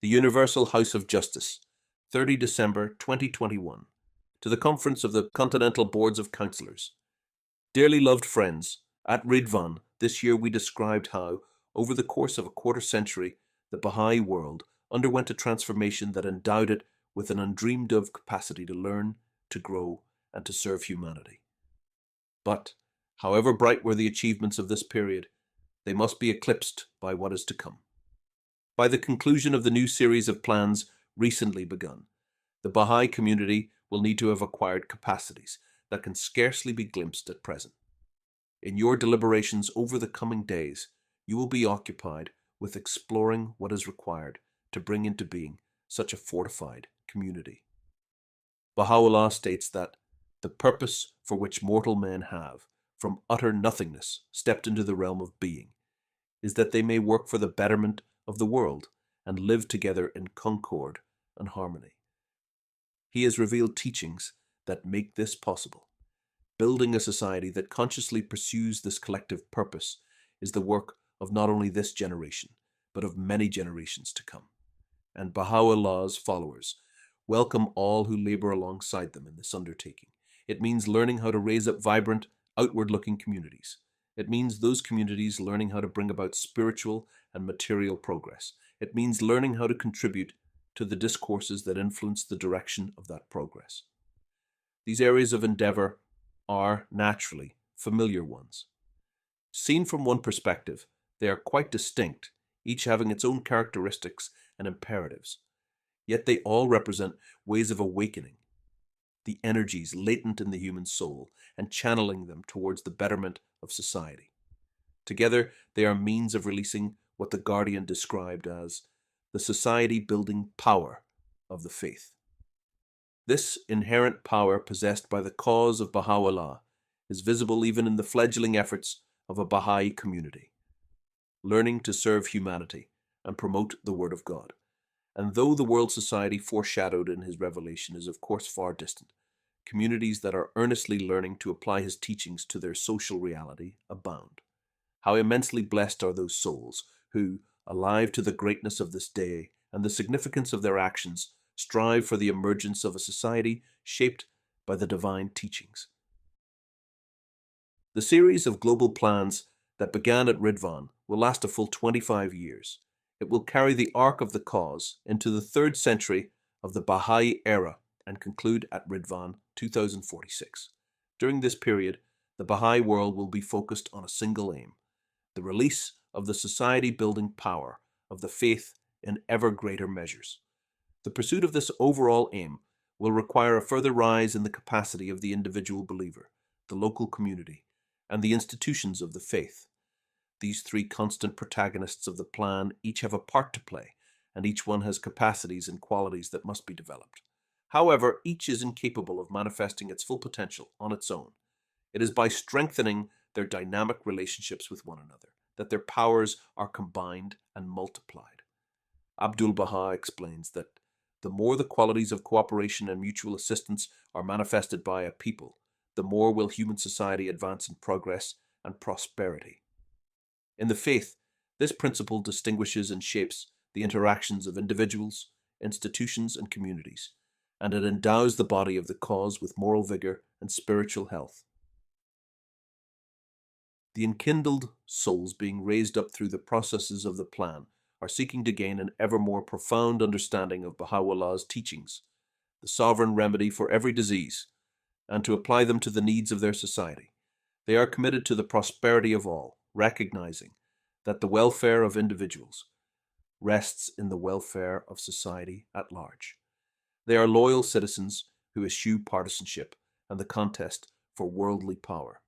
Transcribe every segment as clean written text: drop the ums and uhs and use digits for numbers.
The Universal House of Justice, 30 December 2021. To the Conference of the Continental Boards of Counsellors. Dearly loved friends, at Ridvan this year we described how, over the course of a quarter century, the Baha'i world underwent a transformation that endowed it with an undreamed of capacity to learn, to grow, and to serve humanity. But, however bright were the achievements of this period, they must be eclipsed by what is to come. By the conclusion of the new series of plans recently begun, the Baha'i community will need to have acquired capacities that can scarcely be glimpsed at present. In your deliberations over the coming days, you will be occupied with exploring what is required to bring into being such a fortified community. Baha'u'llah states that the purpose for which mortal men have, from utter nothingness, stepped into the realm of being, is that they may work for the betterment of the world and live together in concord and harmony. He has revealed teachings that make this possible. Building a society that consciously pursues this collective purpose is the work of not only this generation, but of many generations to come. And Baha'u'llah's followers welcome all who labor alongside them in this undertaking. It means learning how to raise up vibrant, outward-looking communities. It means those communities learning how to bring about spiritual and material progress. It means learning how to contribute to the discourses that influence the direction of that progress. These areas of endeavor are, naturally, familiar ones. Seen from one perspective, they are quite distinct, each having its own characteristics and imperatives. Yet they all represent ways of awakening the energies latent in the human soul and channeling them towards the betterment of society. Together, they are means of releasing what the Guardian described as the society-building power of the faith. This inherent power possessed by the cause of Baha'u'llah is visible even in the fledgling efforts of a Baha'i community, learning to serve humanity and promote the Word of God. And though the world society foreshadowed in his revelation is of course far distant, communities that are earnestly learning to apply his teachings to their social reality abound. How immensely blessed are those souls who, alive to the greatness of this day and the significance of their actions, strive for the emergence of a society shaped by the divine teachings. The series of global plans that began at Ridvan will last a full 25 years. It will carry the arc of the cause into the 3rd century of the Baha'i era and conclude at Ridvan 2046. During this period, the Baha'i world will be focused on a single aim, the release of the society-building power of the faith in ever greater measures. The pursuit of this overall aim will require a further rise in the capacity of the individual believer, the local community, and the institutions of the faith. These 3 constant protagonists of the plan each have a part to play, and each one has capacities and qualities that must be developed. However, each is incapable of manifesting its full potential on its own. It is by strengthening their dynamic relationships with one another that their powers are combined and multiplied. Abdul-Baha explains that the more the qualities of cooperation and mutual assistance are manifested by a people, the more will human society advance in progress and prosperity. In the faith, this principle distinguishes and shapes the interactions of individuals, institutions, and communities, and it endows the body of the cause with moral vigor and spiritual health. The enkindled souls being raised up through the processes of the plan are seeking to gain an ever more profound understanding of Baha'u'llah's teachings, the sovereign remedy for every disease, and to apply them to the needs of their society. They are committed to the prosperity of all, recognizing that the welfare of individuals rests in the welfare of society at large. They are loyal citizens who eschew partisanship and the contest for worldly power.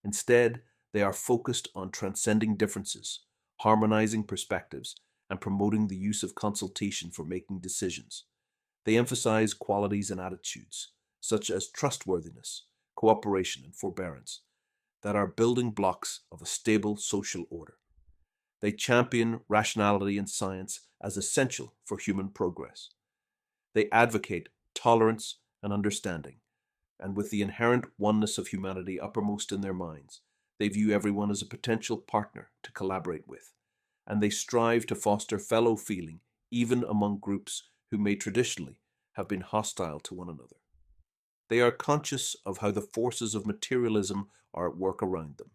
Instead, they are focused on transcending differences, harmonizing perspectives, and promoting the use of consultation for making decisions. They emphasize qualities and attitudes, such as trustworthiness, cooperation, and forbearance, that are building blocks of a stable social order. They champion rationality and science as essential for human progress. They advocate tolerance and understanding, and with the inherent oneness of humanity uppermost in their minds, they view everyone as a potential partner to collaborate with, and they strive to foster fellow feeling even among groups who may traditionally have been hostile to one another. They are conscious of how the forces of materialism are at work around them,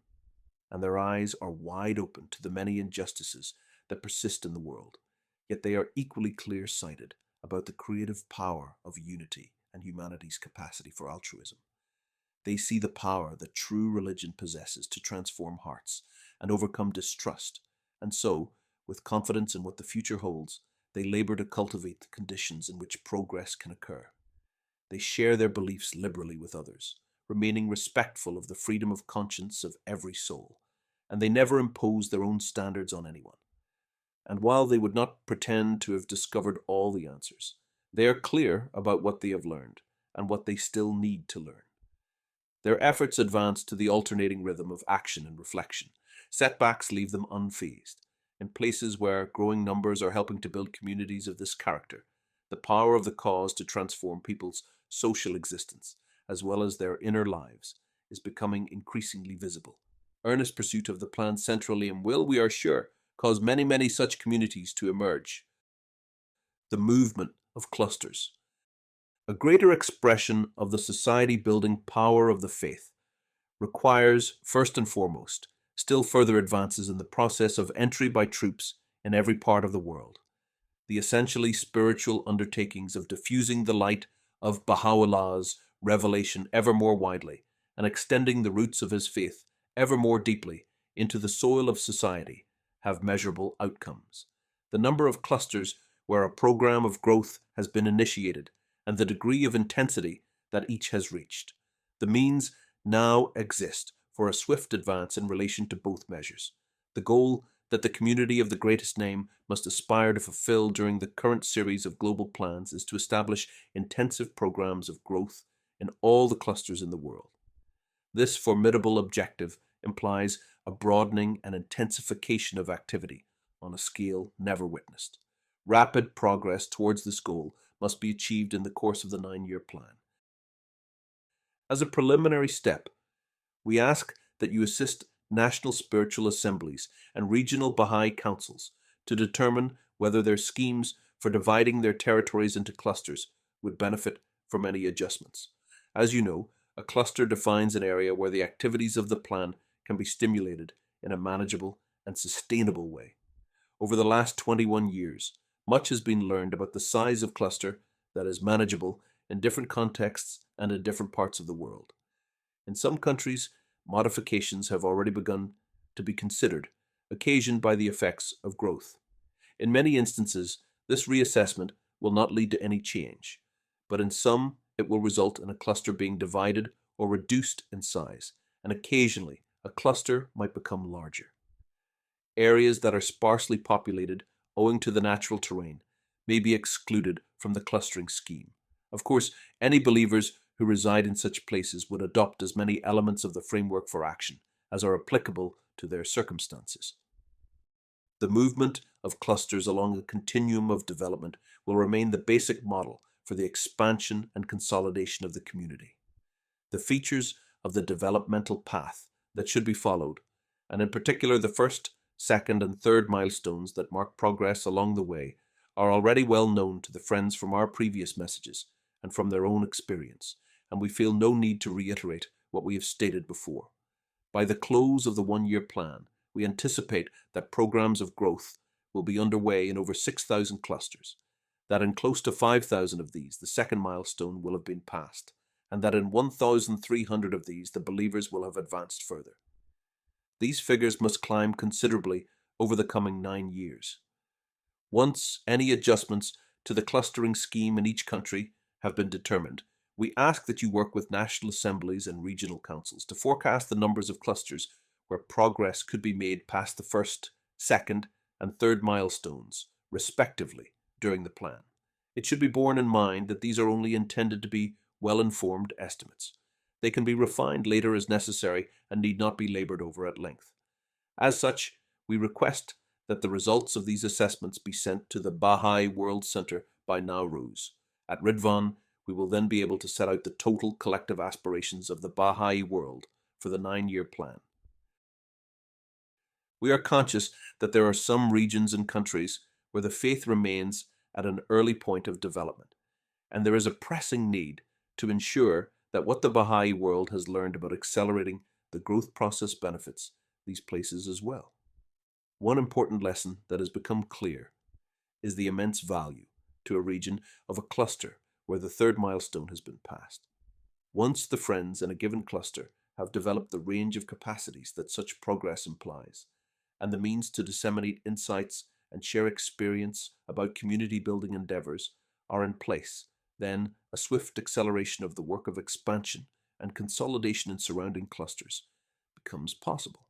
and their eyes are wide open to the many injustices that persist in the world. Yet they are equally clear-sighted about the creative power of unity and humanity's capacity for altruism. They see the power that true religion possesses to transform hearts and overcome distrust, and so, with confidence in what the future holds, they labor to cultivate the conditions in which progress can occur. They share their beliefs liberally with others, remaining respectful of the freedom of conscience of every soul, and they never impose their own standards on anyone. And while they would not pretend to have discovered all the answers, they are clear about what they have learned and what they still need to learn. Their efforts advance to the alternating rhythm of action and reflection. Setbacks leave them unfazed. In places where growing numbers are helping to build communities of this character, the power of the cause to transform people's social existence, as well as their inner lives, is becoming increasingly visible. Earnest pursuit of the plan centrally and will, we are sure, cause many such communities to emerge. The movement of clusters. A greater expression of the society-building power of the faith requires, first and foremost, still further advances in the process of entry by troops in every part of the world. The essentially spiritual undertakings of diffusing the light of Baha'u'llah's revelation ever more widely and extending the roots of his faith ever more deeply into the soil of society have measurable outcomes. The number of clusters where a program of growth has been initiated and the degree of intensity that each has reached. The means now exist for a swift advance in relation to both measures. The goal that the community of the greatest name must aspire to fulfill during the current series of global plans is to establish intensive programs of growth in all the clusters in the world. This formidable objective implies a broadening and intensification of activity on a scale never witnessed. Rapid progress towards this goal must be achieved in the course of the 9-year plan. As a preliminary step, we ask that you assist national spiritual assemblies and regional Baha'i councils to determine whether their schemes for dividing their territories into clusters would benefit from any adjustments. As you know, a cluster defines an area where the activities of the plan can be stimulated in a manageable and sustainable way. Over the last 21 years, much has been learned about the size of cluster that is manageable in different contexts and in different parts of the world. In some countries, modifications have already begun to be considered, occasioned by the effects of growth. In many instances, this reassessment will not lead to any change, but in some, it will result in a cluster being divided or reduced in size, and occasionally, a cluster might become larger. Areas that are sparsely populated owing to the natural terrain may be excluded from the clustering scheme. Of course, any believers who reside in such places would adopt as many elements of the framework for action as are applicable to their circumstances. The movement of clusters along a continuum of development will remain the basic model for the expansion and consolidation of the community. The features of the developmental path that should be followed, and in particular the first, second, and third milestones that mark progress along the way, are already well known to the friends from our previous messages and from their own experience, and we feel no need to reiterate what we have stated before. By the close of the 1-year plan, we anticipate that programs of growth will be underway in over 6,000 clusters, that in close to 5,000 of these the second milestone will have been passed, and that in 1,300 of these the believers will have advanced further. These figures must climb considerably over the coming 9 years. Once any adjustments to the clustering scheme in each country have been determined, we ask that you work with national assemblies and regional councils to forecast the numbers of clusters where progress could be made past the first, second, and third milestones, respectively, during the plan. It should be borne in mind that these are only intended to be well-informed estimates. They can be refined later as necessary and need not be labored over at length. As such, we request that the results of these assessments be sent to the Baha'i World Center by Nowruz. At Ridvan, we will then be able to set out the total collective aspirations of the Baha'i world for the 9-year plan. We are conscious that there are some regions and countries where the faith remains at an early point of development, and there is a pressing need to ensure that what the Baha'i world has learned about accelerating the growth process benefits these places as well. One important lesson that has become clear is the immense value to a region of a cluster where the third milestone has been passed. Once the friends in a given cluster have developed the range of capacities that such progress implies, and the means to disseminate insights and share experience about community building endeavors are in place, then a swift acceleration of the work of expansion and consolidation in surrounding clusters becomes possible.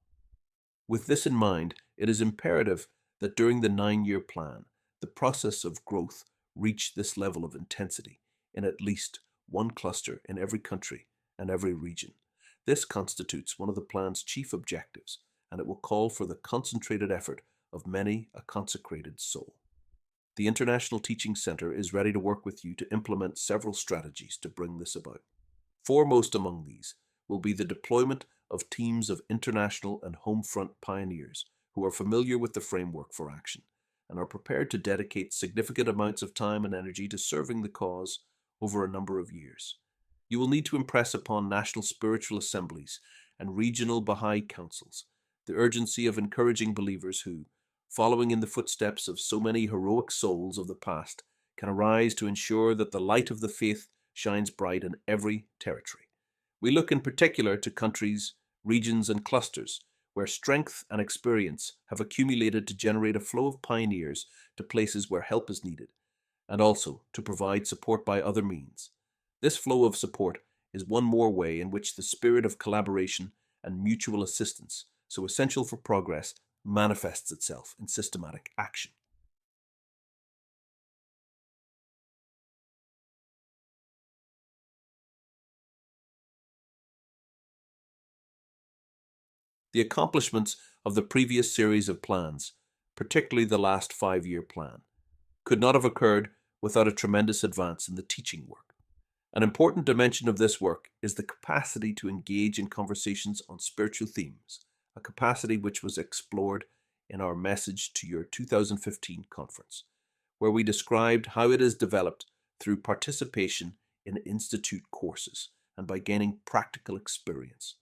With this in mind, it is imperative that during the 9-year plan, the process of growth reach this level of intensity in at least one cluster in every country and every region. This constitutes one of the plan's chief objectives, and it will call for the concentrated effort of many a consecrated soul. The International Teaching Center is ready to work with you to implement several strategies to bring this about. Foremost among these will be the deployment of teams of international and home front pioneers who are familiar with the framework for action and are prepared to dedicate significant amounts of time and energy to serving the cause over a number of years. You will need to impress upon national spiritual assemblies and regional Baha'i councils the urgency of encouraging believers who, following in the footsteps of so many heroic souls of the past, can arise to ensure that the light of the faith shines bright in every territory. We look in particular to countries, regions, and clusters where strength and experience have accumulated to generate a flow of pioneers to places where help is needed, and also to provide support by other means. This flow of support is one more way in which the spirit of collaboration and mutual assistance, so essential for progress, manifests itself in systematic action. The accomplishments of the previous series of plans, particularly the last 5-year plan, could not have occurred without a tremendous advance in the teaching work. An important dimension of this work is the capacity to engage in conversations on spiritual themes, a capacity which was explored in our message to your 2015 conference, where we described how it is developed through participation in institute courses and by gaining practical experience.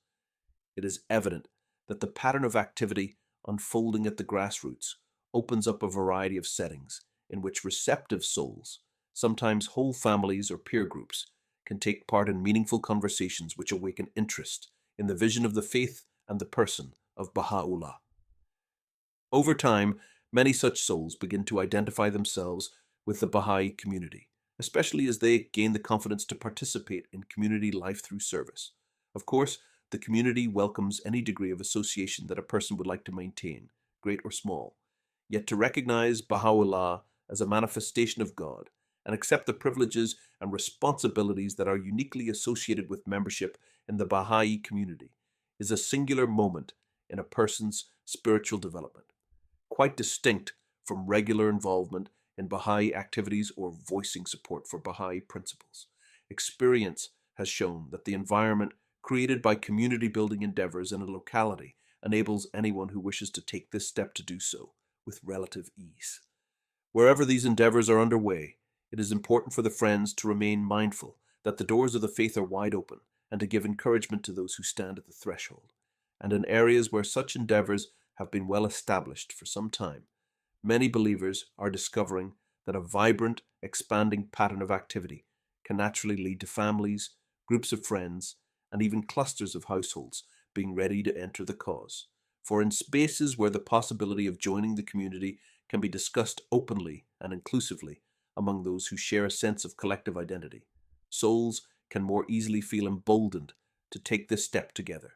It is evident that the pattern of activity unfolding at the grassroots opens up a variety of settings in which receptive souls, sometimes whole families or peer groups, can take part in meaningful conversations which awaken interest in the vision of the faith and the person of Baha'u'llah. Over time, many such souls begin to identify themselves with the Baha'i community, especially as they gain the confidence to participate in community life through service. Of course, the community welcomes any degree of association that a person would like to maintain, great or small. Yet to recognize Baha'u'llah as a manifestation of God and accept the privileges and responsibilities that are uniquely associated with membership in the Baha'i community is a singular moment in a person's spiritual development, quite distinct from regular involvement in Baha'i activities or voicing support for Baha'i principles. Experience has shown that the environment created by community building endeavors in a locality enables anyone who wishes to take this step to do so with relative ease. Wherever these endeavors are underway, it is important for the friends to remain mindful that the doors of the faith are wide open and to give encouragement to those who stand at the threshold. And in areas where such endeavors have been well established for some time, many believers are discovering that a vibrant, expanding pattern of activity can naturally lead to families, groups of friends, and even clusters of households being ready to enter the cause. For in spaces where the possibility of joining the community can be discussed openly and inclusively among those who share a sense of collective identity, souls can more easily feel emboldened to take this step together.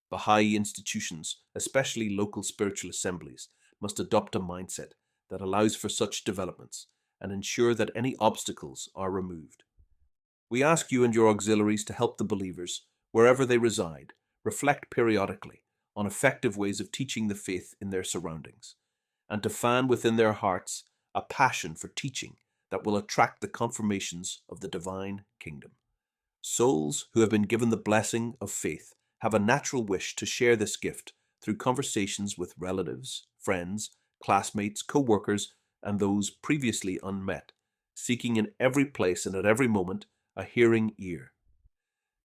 Baha'i institutions, especially local spiritual assemblies, must adopt a mindset that allows for such developments and ensure that any obstacles are removed. We ask you and your auxiliaries to help the believers, wherever they reside, reflect periodically on effective ways of teaching the faith in their surroundings, and to fan within their hearts a passion for teaching that will attract the confirmations of the divine kingdom. Souls who have been given the blessing of faith have a natural wish to share this gift through conversations with relatives, friends, classmates, co-workers, and those previously unmet, seeking in every place and at every moment a hearing ear.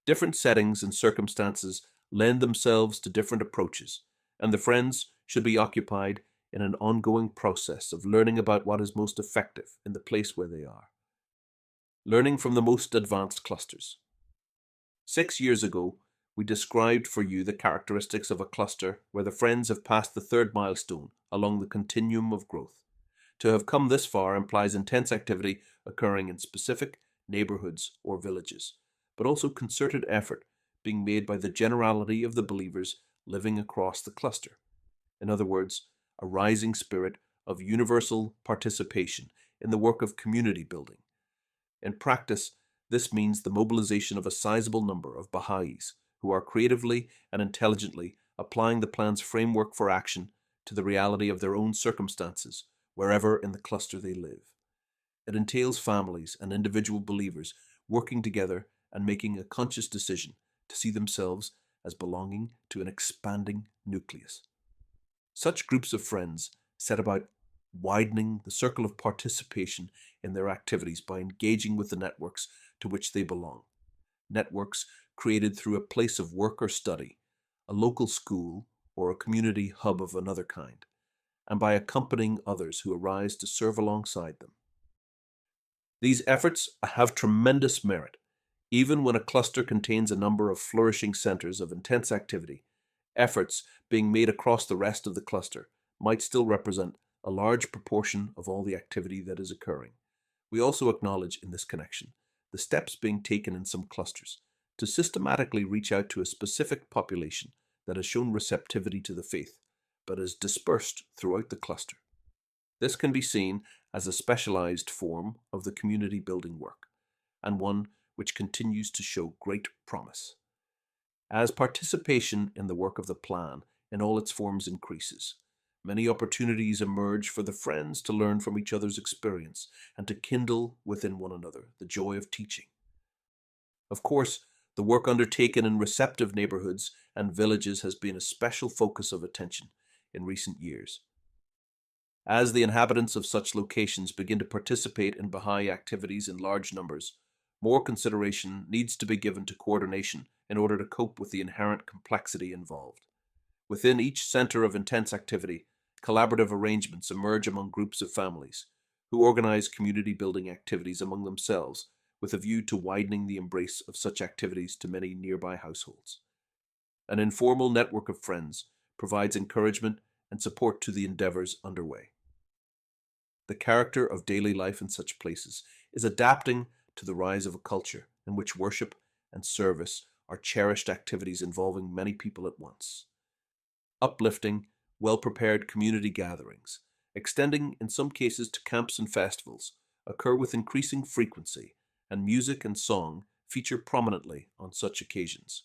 Different settings and circumstances lend themselves to different approaches, and the friends should be occupied in an ongoing process of learning about what is most effective in the place where they are. Learning from the most advanced clusters. 6 years ago, we described for you the characteristics of a cluster where the friends have passed the third milestone along the continuum of growth. To have come this far implies intense activity occurring in specific neighborhoods or villages, but also concerted effort being made by the generality of the believers living across the cluster. In other words, a rising spirit of universal participation in the work of community building. In practice, this means the mobilization of a sizable number of Baha'is who are creatively and intelligently applying the plan's framework for action to the reality of their own circumstances, wherever in the cluster they live. It entails families and individual believers working together and making a conscious decision to see themselves as belonging to an expanding nucleus. Such groups of friends set about widening the circle of participation in their activities by engaging with the networks to which they belong. Networks created through a place of work or study, a local school, or a community hub of another kind, and by accompanying others who arise to serve alongside them. These efforts have tremendous merit. Even when a cluster contains a number of flourishing centers of intense activity, efforts being made across the rest of the cluster might still represent a large proportion of all the activity that is occurring. We also acknowledge in this connection the steps being taken in some clusters to systematically reach out to a specific population that has shown receptivity to the faith, but is dispersed throughout the cluster. This can be seen as a specialized form of the community building work, and one which continues to show great promise. As participation in the work of the plan in all its forms increases, many opportunities emerge for the friends to learn from each other's experience and to kindle within one another the joy of teaching. Of course, the work undertaken in receptive neighborhoods and villages has been a special focus of attention in recent years. As the inhabitants of such locations begin to participate in Baha'i activities in large numbers, more consideration needs to be given to coordination in order to cope with the inherent complexity involved. Within each center of intense activity, collaborative arrangements emerge among groups of families who organize community building activities among themselves with a view to widening the embrace of such activities to many nearby households. An informal network of friends provides encouragement and support to the endeavors underway. The character of daily life in such places is adapting to the rise of a culture in which worship and service are cherished activities involving many people at once. Uplifting, well-prepared community gatherings, extending in some cases to camps and festivals, occur with increasing frequency, and music and song feature prominently on such occasions.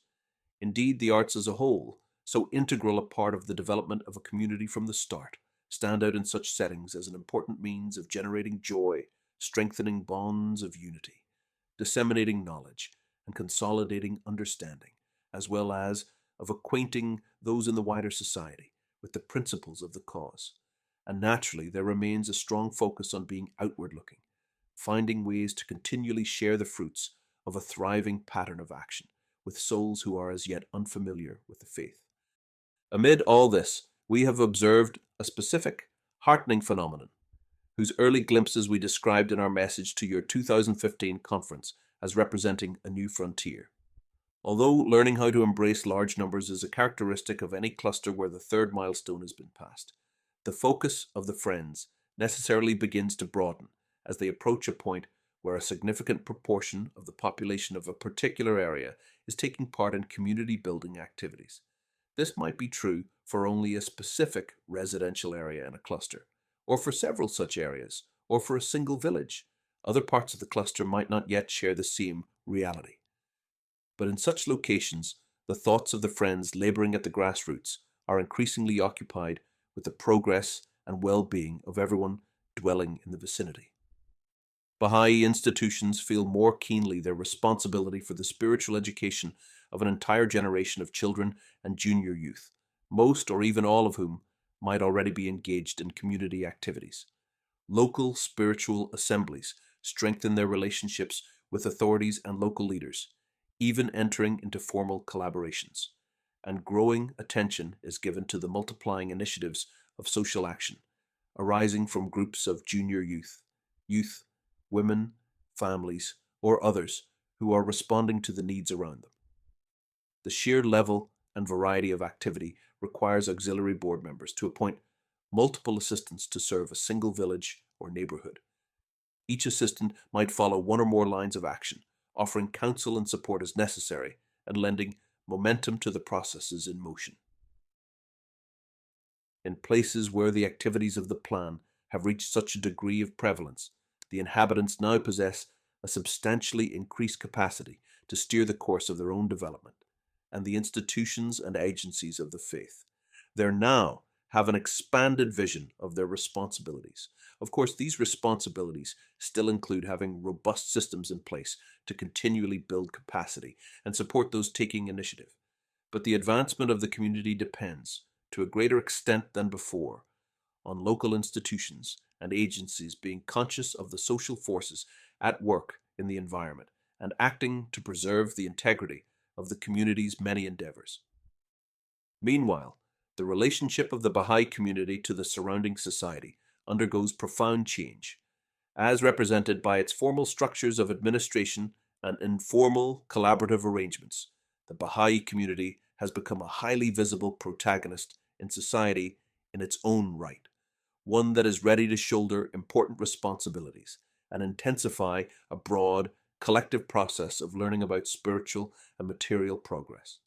Indeed, the arts as a whole, so integral a part of the development of a community from the start, stand out in such settings as an important means of generating joy, strengthening bonds of unity, disseminating knowledge, and consolidating understanding, as well as of acquainting those in the wider society with the principles of the cause. And naturally, there remains a strong focus on being outward-looking, finding ways to continually share the fruits of a thriving pattern of action with souls who are as yet unfamiliar with the faith. Amid all this, we have observed a specific, heartening phenomenon, whose early glimpses we described in our message to your 2015 conference as representing a new frontier. Although learning how to embrace large numbers is a characteristic of any cluster where the third milestone has been passed, the focus of the friends necessarily begins to broaden as they approach a point where a significant proportion of the population of a particular area is taking part in community building activities. This might be true for only a specific residential area in a cluster, or for several such areas, or for a single village. Other parts of the cluster might not yet share the same reality. But in such locations, the thoughts of the friends laboring at the grassroots are increasingly occupied with the progress and well-being of everyone dwelling in the vicinity. Baha'i institutions feel more keenly their responsibility for the spiritual education of an entire generation of children and junior youth, most or even all of whom might already be engaged in community activities. Local spiritual assemblies strengthen their relationships with authorities and local leaders, even entering into formal collaborations. And growing attention is given to the multiplying initiatives of social action, arising from groups of junior youth, women, families, or others who are responding to the needs around them. The sheer level and variety of activity requires auxiliary board members to appoint multiple assistants to serve a single village or neighborhood. Each assistant might follow one or more lines of action, offering counsel and support as necessary and lending momentum to the processes in motion. In places where the activities of the plan have reached such a degree of prevalence, the inhabitants now possess a substantially increased capacity to steer the course of their own development, and the institutions and agencies of the faith. They now have an expanded vision of their responsibilities. Of course, these responsibilities still include having robust systems in place to continually build capacity and support those taking initiative. But the advancement of the community depends, to a greater extent than before, on local institutions and agencies being conscious of the social forces at work in the environment and acting to preserve the integrity of the community's many endeavors. Meanwhile, the relationship of the Baha'i community to the surrounding society undergoes profound change, as represented by its formal structures of administration and informal collaborative arrangements. The Baha'i community has become a highly visible protagonist in society in its own right, one that is ready to shoulder important responsibilities and intensify a broad, collective process of learning about spiritual and material progress.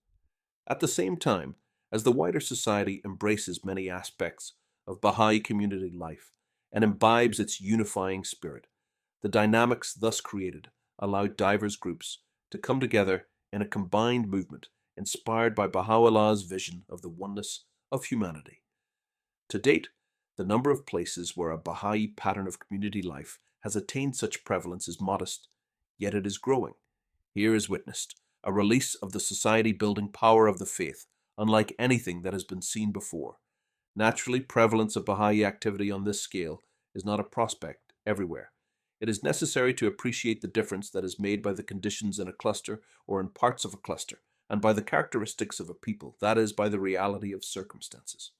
At the same time, as the wider society embraces many aspects of Baha'i community life and imbibes its unifying spirit, the dynamics thus created allow diverse groups to come together in a combined movement inspired by Baha'u'llah's vision of the oneness of humanity. To date, the number of places where a Baha'i pattern of community life has attained such prevalence is modest, yet it is growing. Here is witnessed a release of the society-building power of the faith, unlike anything that has been seen before. Naturally, prevalence of Baha'i activity on this scale is not a prospect everywhere. It is necessary to appreciate the difference that is made by the conditions in a cluster or in parts of a cluster, and by the characteristics of a people, that is, by the reality of circumstances.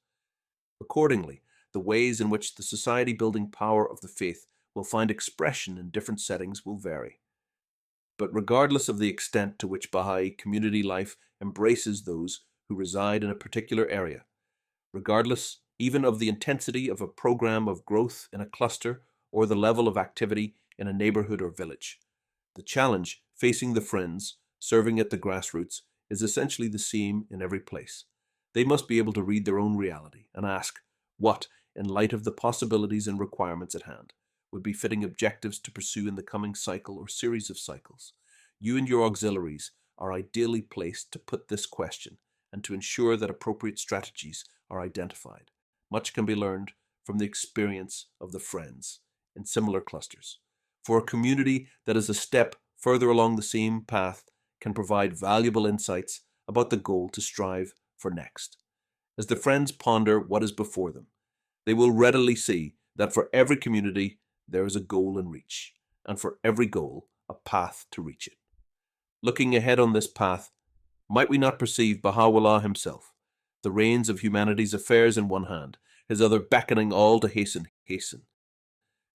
Accordingly, the ways in which the society-building power of the faith will find expression in different settings will vary. But regardless of the extent to which Baha'i community life embraces those who reside in a particular area, regardless even of the intensity of a program of growth in a cluster or the level of activity in a neighborhood or village, the challenge facing the friends serving at the grassroots is essentially the same in every place. They must be able to read their own reality and ask what, in light of the possibilities and requirements at hand, would be fitting objectives to pursue in the coming cycle or series of cycles. You and your auxiliaries are ideally placed to put this question and to ensure that appropriate strategies are identified. Much can be learned from the experience of the friends in similar clusters. For a community that is a step further along the same path can provide valuable insights about the goal to strive for next. As the friends ponder what is before them, they will readily see that for every community there is a goal in reach, and for every goal a path to reach it. Looking ahead on this path, might we not perceive Baha'u'llah himself, the reins of humanity's affairs in one hand, his other beckoning all to hasten,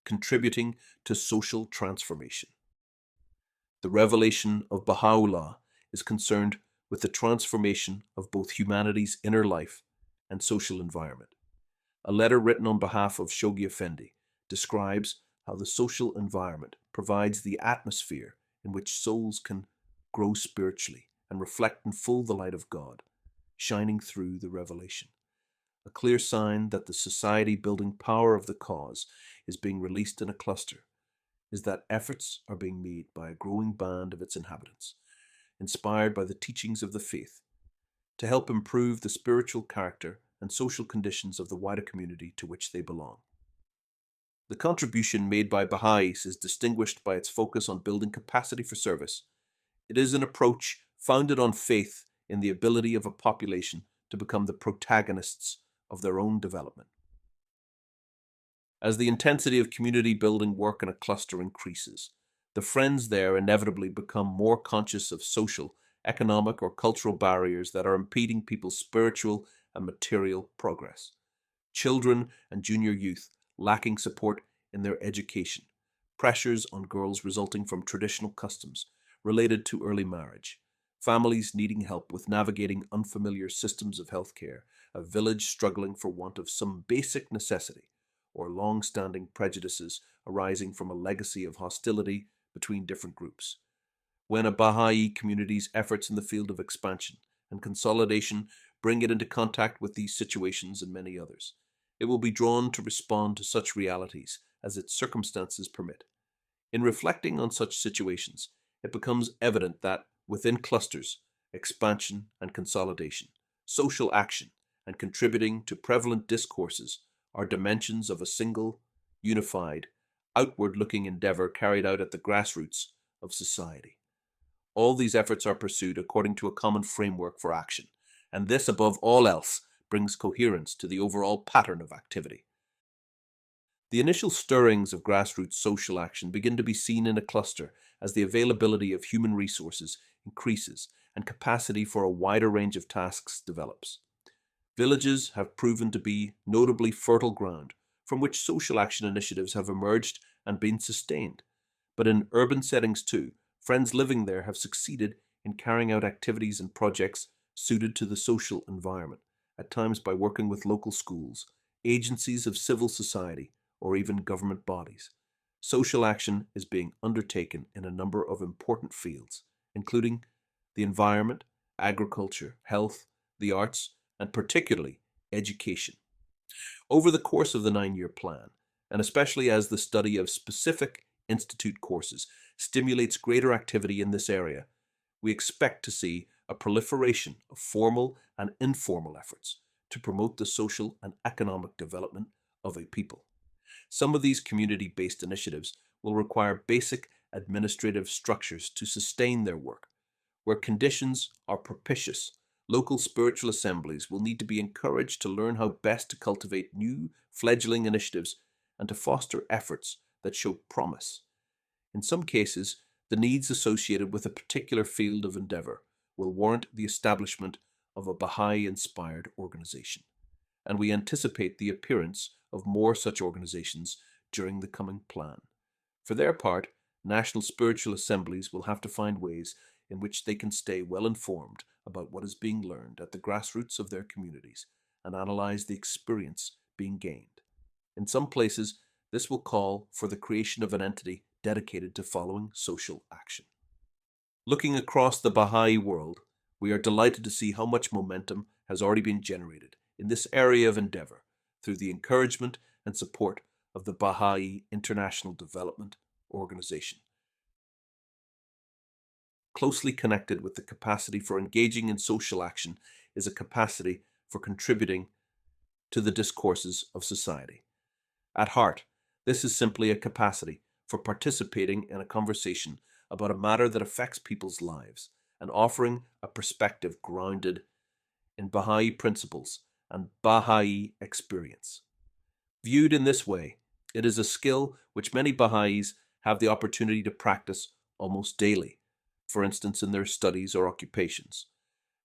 contributing to social transformation? The revelation of Baha'u'llah is concerned with the transformation of both humanity's inner life and social environment. A letter written on behalf of Shoghi Effendi describes how the social environment provides the atmosphere in which souls can grow spiritually and reflect in full the light of God, shining through the revelation. A clear sign that the society-building power of the cause is being released in a cluster is that efforts are being made by a growing band of its inhabitants, inspired by the teachings of the faith, to help improve the spiritual character and social conditions of the wider community to which they belong. The contribution made by Baha'is is distinguished by its focus on building capacity for service. It is an approach founded on faith in the ability of a population to become the protagonists of their own development. As the intensity of community building work in a cluster increases, the friends there inevitably become more conscious of social, economic, or cultural barriers that are impeding people's spiritual and material progress. Children and junior youth lacking support in their education, pressures on girls resulting from traditional customs related to early marriage, families needing help with navigating unfamiliar systems of healthcare, a village struggling for want of some basic necessity, or long standing prejudices arising from a legacy of hostility between different groups. When a Baha'i community's efforts in the field of expansion and consolidation bring it into contact with these situations and many others, it will be drawn to respond to such realities as its circumstances permit. In reflecting on such situations, it becomes evident that within clusters, expansion and consolidation, social action, and contributing to prevalent discourses are dimensions of a single, unified, outward looking endeavor carried out at the grassroots of society. All these efforts are pursued according to a common framework for action, and this, above all else, brings coherence to the overall pattern of activity. The initial stirrings of grassroots social action begin to be seen in a cluster as the availability of human resources increases and capacity for a wider range of tasks develops. Villages have proven to be notably fertile ground from which social action initiatives have emerged and been sustained. But in urban settings too, friends living there have succeeded in carrying out activities and projects suited to the social environment, at times by working with local schools, agencies of civil society, or even government bodies. Social action is being undertaken in a number of important fields, including the environment, agriculture, health, the arts, and particularly education. Over the course of the 9 year plan, and especially as the study of specific institute courses stimulates greater activity in this area, we expect to see a proliferation of formal and informal efforts to promote the social and economic development of a people. Some of these community-based initiatives will require basic administrative structures to sustain their work. Where conditions are propitious, local spiritual assemblies will need to be encouraged to learn how best to cultivate new fledgling initiatives and to foster efforts that show promise. In some cases, the needs associated with a particular field of endeavor will warrant the establishment of a Baha'i-inspired organization, and we anticipate the appearance of more such organizations during the coming plan. For their part, national spiritual assemblies will have to find ways in which they can stay well informed about what is being learned at the grassroots of their communities and analyze the experience being gained. In some places, this will call for the creation of an entity dedicated to following social action. Looking across the Baha'i world, we are delighted to see how much momentum has already been generated in this area of endeavor through the encouragement and support of the Baha'i International Development Organization. Closely connected with the capacity for engaging in social action is a capacity for contributing to the discourses of society. At heart, this is simply a capacity for participating in a conversation about a matter that affects people's lives and offering a perspective grounded in Baha'i principles and Baha'i experience. Viewed in this way, it is a skill which many Baha'is have the opportunity to practice almost daily, for instance in their studies or occupations,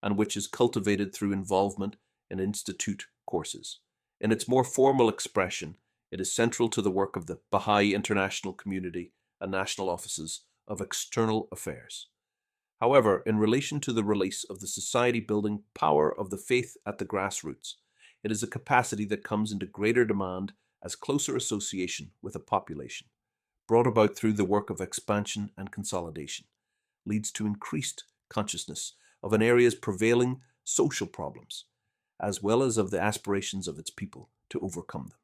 and which is cultivated through involvement in institute courses. In its more formal expression, it is central to the work of the Baha'i International Community and national offices of external affairs. However, in relation to the release of the society-building power of the faith at the grassroots, it is a capacity that comes into greater demand as closer association with a population, brought about through the work of expansion and consolidation, leads to increased consciousness of an area's prevailing social problems, as well as of the aspirations of its people to overcome them.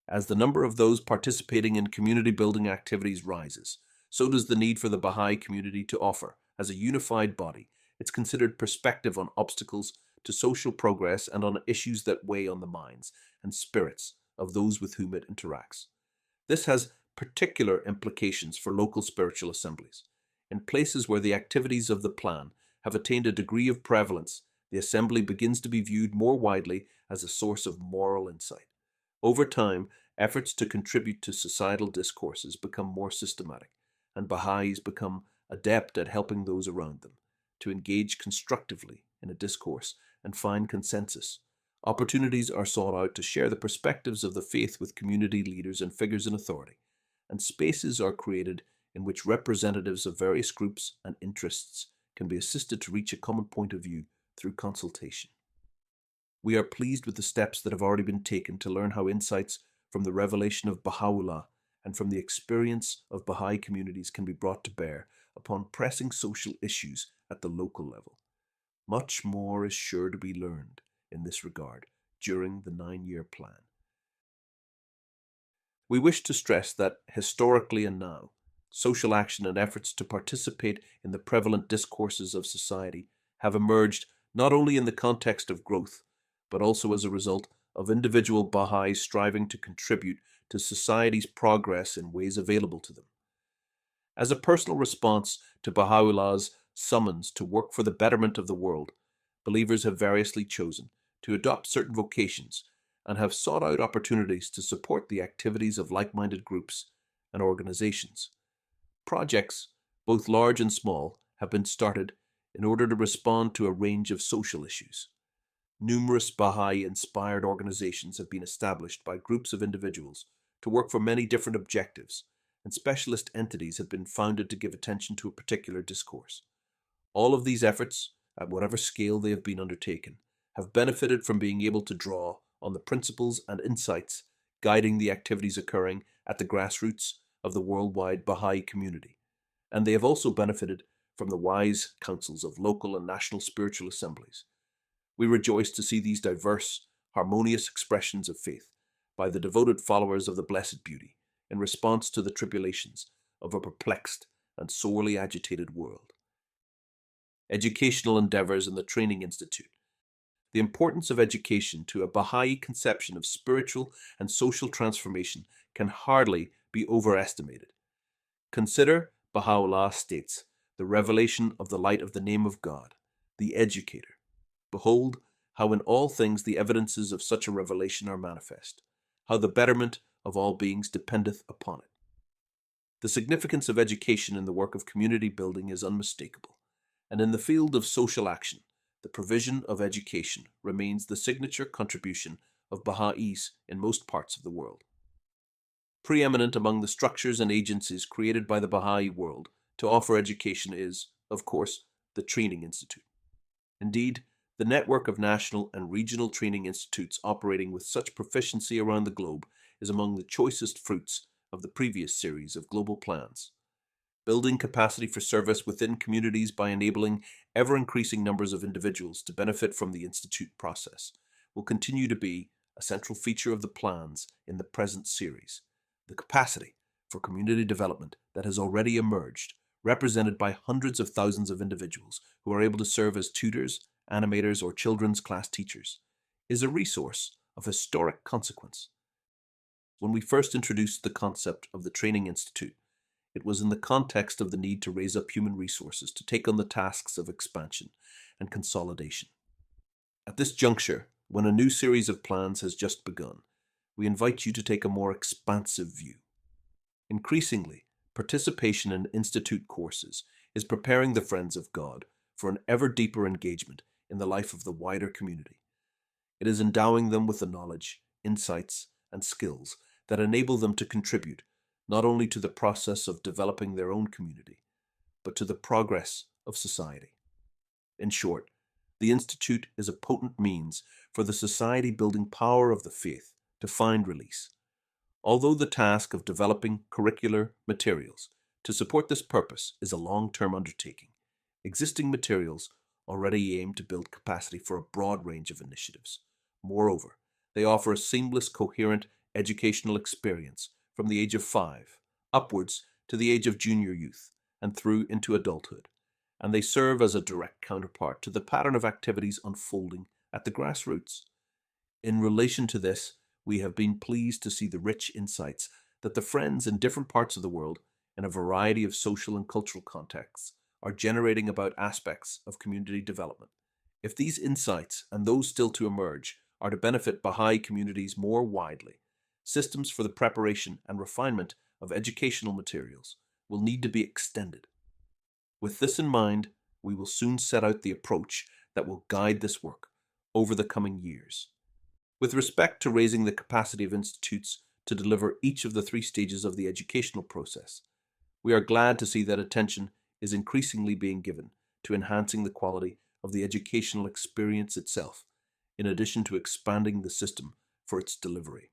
As the number of those participating in community-building activities rises, so does the need for the Baha'i community to offer, as a unified body, its considered perspective on obstacles to social progress and on issues that weigh on the minds and spirits of those with whom it interacts. This has particular implications for local spiritual assemblies. In places where the activities of the plan have attained a degree of prevalence, the assembly begins to be viewed more widely as a source of moral insight. Over time, efforts to contribute to societal discourses become more systematic, and Baha'is become adept at helping those around them to engage constructively in a discourse and find consensus. Opportunities are sought out to share the perspectives of the faith with community leaders and figures in authority, and spaces are created in which representatives of various groups and interests can be assisted to reach a common point of view through consultation. We are pleased with the steps that have already been taken to learn how insights from the revelation of Baha'u'llah and from the experience of Baha'i communities can be brought to bear upon pressing social issues at the local level. Much more is sure to be learned in this regard during the 9-year plan. We wish to stress that historically and now, social action and efforts to participate in the prevalent discourses of society have emerged not only in the context of growth, but also as a result of individual Baha'is striving to contribute to society's progress in ways available to them. As a personal response to Baha'u'llah's summons to work for the betterment of the world, believers have variously chosen to adopt certain vocations and have sought out opportunities to support the activities of like-minded groups and organizations. Projects, both large and small, have been started in order to respond to a range of social issues. Numerous Baha'i-inspired organizations have been established by groups of individuals to work for many different objectives, and specialist entities have been founded to give attention to a particular discourse. All of these efforts, at whatever scale they have been undertaken, have benefited from being able to draw on the principles and insights guiding the activities occurring at the grassroots of the worldwide Baha'i community, and they have also benefited from the wise counsels of local and national spiritual assemblies. We rejoice to see these diverse, harmonious expressions of faith by the devoted followers of the Blessed Beauty in response to the tribulations of a perplexed and sorely agitated world. Educational endeavors in the Training Institute. The importance of education to a Baha'i conception of spiritual and social transformation can hardly be overestimated. Consider, Baha'u'llah states, the revelation of the light of the name of God, the educator. Behold, how in all things the evidences of such a revelation are manifest, how the betterment of all beings dependeth upon it. The significance of education in the work of community building is unmistakable, and in the field of social action, the provision of education remains the signature contribution of Baha'is in most parts of the world. Preeminent among the structures and agencies created by the Baha'i world to offer education is, of course, the Training Institute. Indeed, the network of national and regional training institutes operating with such proficiency around the globe is among the choicest fruits of the previous series of global plans. Building capacity for service within communities by enabling ever-increasing numbers of individuals to benefit from the institute process will continue to be a central feature of the plans in the present series. The capacity for community development that has already emerged, represented by hundreds of thousands of individuals who are able to serve as tutors, animators, or children's class teachers, is a resource of historic consequence. When we first introduced the concept of the Training Institute, it was in the context of the need to raise up human resources to take on the tasks of expansion and consolidation. At this juncture, when a new series of plans has just begun, we invite you to take a more expansive view. Increasingly, participation in institute courses is preparing the Friends of God for an ever deeper engagement in the life of the wider community. It is endowing them with the knowledge, insights, and skills that enable them to contribute not only to the process of developing their own community, but to the progress of society. In short, the Institute is a potent means for the society-building power of the faith to find release. Although the task of developing curricular materials to support this purpose is a long-term undertaking, existing materials already aim to build capacity for a broad range of initiatives. Moreover, they offer a seamless, coherent educational experience from the age of 5 upwards to the age of junior youth and through into adulthood, and they serve as a direct counterpart to the pattern of activities unfolding at the grassroots. In relation to this, we have been pleased to see the rich insights that the Friends in different parts of the world, in a variety of social and cultural contexts, are generating about aspects of community development. If these insights, and those still to emerge, are to benefit Baha'i communities more widely, systems for the preparation and refinement of educational materials will need to be extended. With this in mind, we will soon set out the approach that will guide this work over the coming years. With respect to raising the capacity of institutes to deliver each of the three stages of the educational process, we are glad to see that attention is increasingly being given to enhancing the quality of the educational experience itself, in addition to expanding the system for its delivery.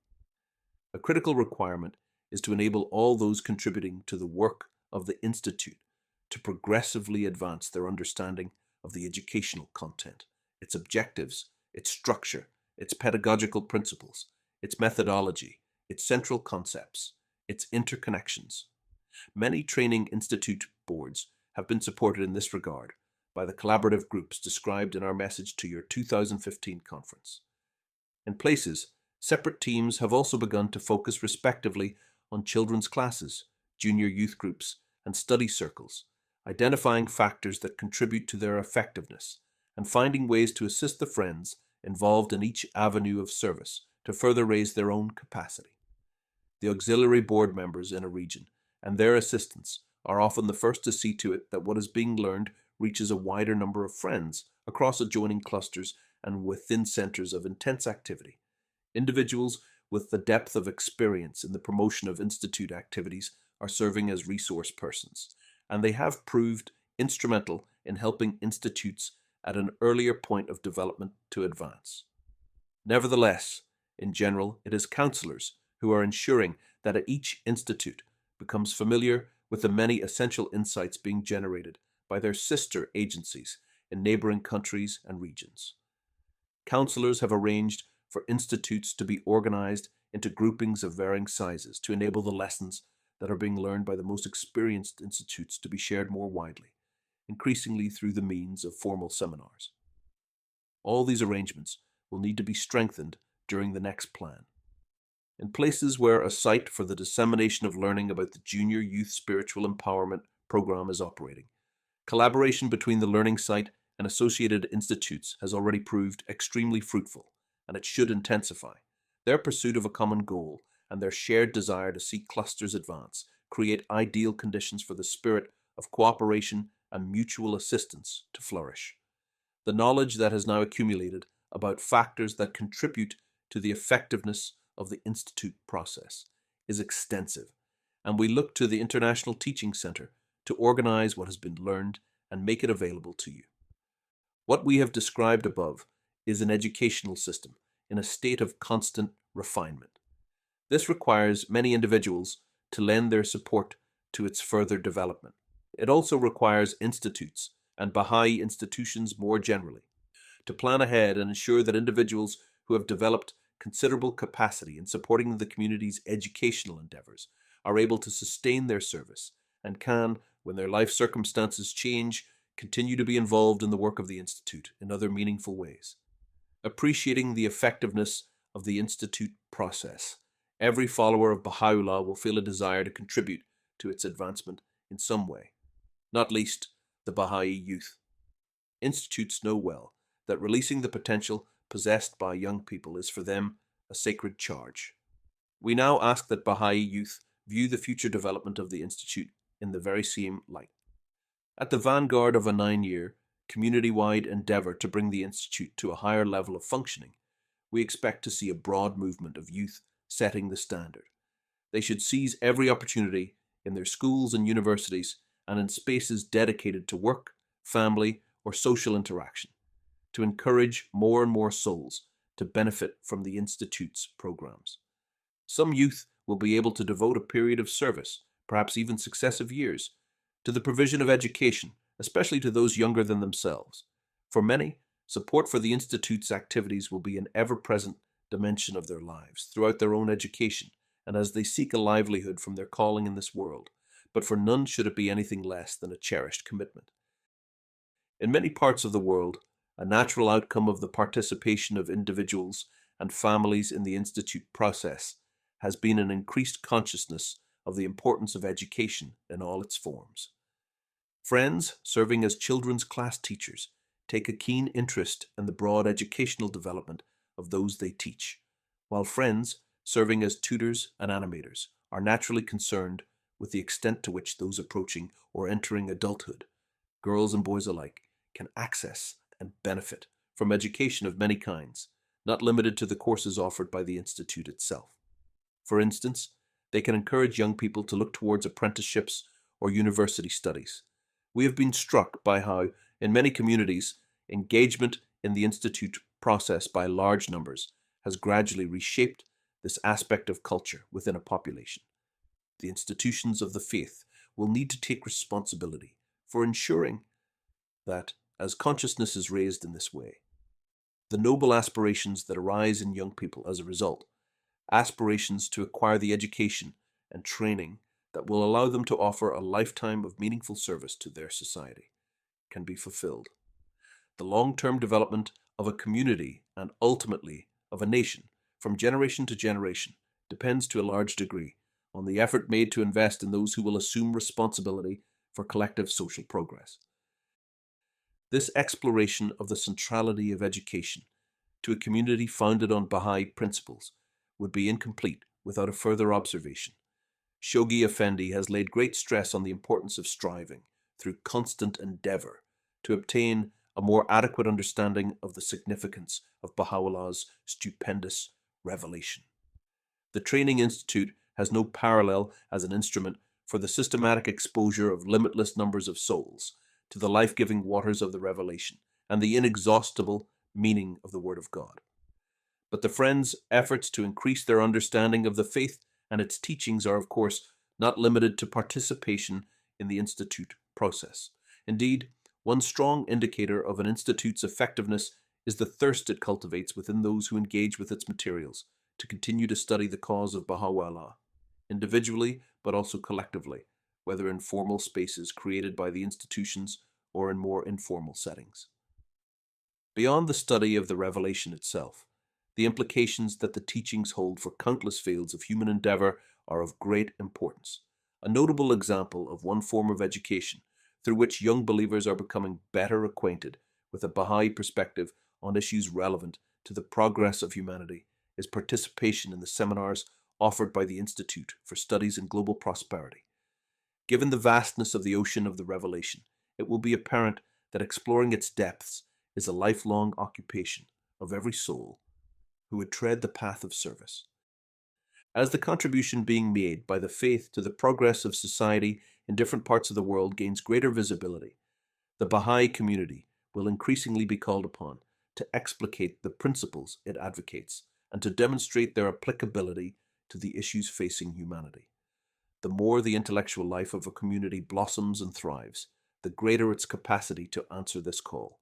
A critical requirement is to enable all those contributing to the work of the Institute to progressively advance their understanding of the educational content, its objectives, its structure, its pedagogical principles, its methodology, its central concepts, its interconnections. Many training institute boards have been supported in this regard by the collaborative groups described in our message to your 2015 conference. In places, separate teams have also begun to focus respectively on children's classes, junior youth groups, and study circles, identifying factors that contribute to their effectiveness and finding ways to assist the friends involved in each avenue of service to further raise their own capacity. The auxiliary board members in a region and their assistants are often the first to see to it that what is being learned reaches a wider number of friends across adjoining clusters and within centres of intense activity. Individuals with the depth of experience in the promotion of institute activities are serving as resource persons, and they have proved instrumental in helping institutes at an earlier point of development to advance. Nevertheless, in general, it is counsellors who are ensuring that each institute becomes familiar with the many essential insights being generated by their sister agencies in neighbouring countries and regions. Counsellors have arranged for institutes to be organised into groupings of varying sizes to enable the lessons that are being learned by the most experienced institutes to be shared more widely, increasingly through the means of formal seminars. All these arrangements will need to be strengthened during the next plan. In places where a site for the dissemination of learning about the Junior Youth Spiritual Empowerment Program is operating, collaboration between the learning site and associated institutes has already proved extremely fruitful, and it should intensify. Their pursuit of a common goal and their shared desire to see clusters advance create ideal conditions for the spirit of cooperation and mutual assistance to flourish. The knowledge that has now accumulated about factors that contribute to the effectiveness of the institute process is extensive, and we look to the International Teaching Centre to organize what has been learned and make it available to you. What we have described above is an educational system in a state of constant refinement. This requires many individuals to lend their support to its further development. It also requires institutes and Baha'i institutions more generally to plan ahead and ensure that individuals who have developed considerable capacity in supporting the community's educational endeavours are able to sustain their service and can, when their life circumstances change, continue to be involved in the work of the Institute in other meaningful ways. Appreciating the effectiveness of the Institute process, every follower of Baha'u'llah will feel a desire to contribute to its advancement in some way, not least the Baha'i youth. Institutes know well that releasing the potential possessed by young people is for them a sacred charge. We now ask that Baha'i youth view the future development of the Institute in the very same light. At the vanguard of a 9-year, community-wide endeavour to bring the Institute to a higher level of functioning, we expect to see a broad movement of youth setting the standard. They should seize every opportunity in their schools and universities and in spaces dedicated to work, family, or social interaction to encourage more and more souls to benefit from the Institute's programs. Some youth will be able to devote a period of service, perhaps even successive years, to the provision of education, especially to those younger than themselves. For many, support for the Institute's activities will be an ever-present dimension of their lives throughout their own education and as they seek a livelihood from their calling in this world, but for none should it be anything less than a cherished commitment. In many parts of the world, a natural outcome of the participation of individuals and families in the Institute process has been an increased consciousness of the importance of education in all its forms. Friends serving as children's class teachers take a keen interest in the broad educational development of those they teach, while friends serving as tutors and animators, are naturally concerned with the extent to which those approaching or entering adulthood, girls and boys alike, can access and benefit from education of many kinds, not limited to the courses offered by the Institute itself. For instance, they can encourage young people to look towards apprenticeships or university studies. We have been struck by how, in many communities, engagement in the Institute process by large numbers has gradually reshaped this aspect of culture within a population. The institutions of the faith will need to take responsibility for ensuring that, as consciousness is raised in this way, the noble aspirations that arise in young people as a result, aspirations to acquire the education and training that will allow them to offer a lifetime of meaningful service to their society, can be fulfilled. The long-term development of a community and ultimately of a nation from generation to generation depends to a large degree on the effort made to invest in those who will assume responsibility for collective social progress. This exploration of the centrality of education to a community founded on Baha'i principles would be incomplete without a further observation. Shoghi Effendi has laid great stress on the importance of striving, through constant endeavor, to obtain a more adequate understanding of the significance of Baha'u'llah's stupendous revelation. The Training Institute has no parallel as an instrument for the systematic exposure of limitless numbers of souls to the life-giving waters of the revelation and the inexhaustible meaning of the Word of God. But the Friends' efforts to increase their understanding of the faith and its teachings are, of course, not limited to participation in the Institute process. Indeed, one strong indicator of an institute's effectiveness is the thirst it cultivates within those who engage with its materials to continue to study the cause of Baha'u'llah, individually but also collectively, whether in formal spaces created by the institutions or in more informal settings. Beyond the study of the revelation itself, the implications that the teachings hold for countless fields of human endeavor are of great importance. A notable example of one form of education through which young believers are becoming better acquainted with a Baha'i perspective on issues relevant to the progress of humanity is participation in the seminars offered by the Institute for Studies in Global Prosperity. Given the vastness of the ocean of the revelation, it will be apparent that exploring its depths is a lifelong occupation of every soul who would tread the path of service. As the contribution being made by the faith to the progress of society in different parts of the world gains greater visibility, the Baha'i community will increasingly be called upon to explicate the principles it advocates and to demonstrate their applicability to the issues facing humanity. The more the intellectual life of a community blossoms and thrives, the greater its capacity to answer this call.